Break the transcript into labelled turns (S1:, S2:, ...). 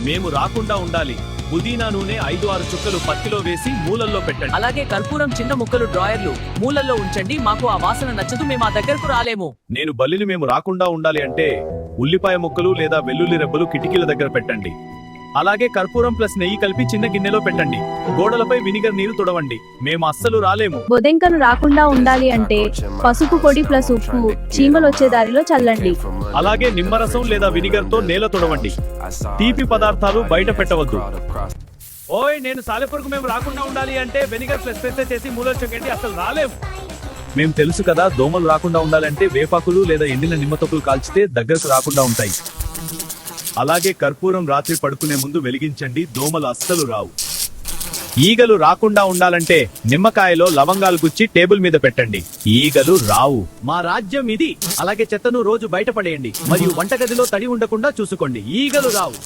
S1: మేము రాకుండా ఉండాలి. పుదీనా నూనె 5-6 చుక్కలు పత్తిలో వేసి మూలల్లో పెట్టండి.
S2: అలాగే కర్పూరం చిన్న ముక్కలు డ్రాయర్లు మూలల్లో ఉంచండి. మాకు ఆ వాసన నచ్చదు, మేము ఆ దగ్గరకు రాలేము.
S1: నేను బల్లిని మేము రాకుండా ఉండాలి అంటే ఉల్లిపాయ ముక్కలు లేదా వెల్లుల్లి రెబ్బలు కిటికీల దగ్గర పెట్టండి. అలాగే కర్పూరం ప్లస్ నెయ్యి కలిపి చిన్న గిన్నెలో పెట్టండి. గోడలపై వినిగర్ నీరు తుడవండి. మేము అస్సలు రాలేము.
S3: బొదెంకలు రాకుండా ఉండాలి అంటే పసుపు పొడి ప్లస్ ఉప్పు చీమలొచ్చే దారిలో చల్లండి.
S1: అలాగే నిమ్మరసం లేదా వినిగర్ తో నేల తుడవండి. తీపి పదార్థాలు బయట పెట్టవద్దు. ఓయ్, నేను సాలెపురకు మేము రాకుండా ఉండాలి అంటే వెనిగర్ ప్లస్ పెసే చేసి మూలలో చెక్కండి. అసలు రాలేము. మేము తెలుసు కదా, దోమలు రాకుండా ఉండాలంటే వేపాకులు లేదా ఎండిన నిమ్మతొక్కులు కాల్చితే దగ్గరకు రాకుండా ఉంటాయి. అలాగే కర్పూరం రాత్రి పడుకునే ముందు వెలిగించండి. దోమలు అస్సలు రావు. ఈగలు రాకుండా ఉండాలంటే నిమ్మకాయలో లవంగాలు గుచ్చి టేబుల్ మీద పెట్టండి. ఈగలు రావు. మా రాజ్యం ఇది. అలాగే చెత్తను రోజు బయటపడేయండి మరియు వంటగదిలో తడి ఉండకుండా చూసుకోండి. ఈగలు రావు.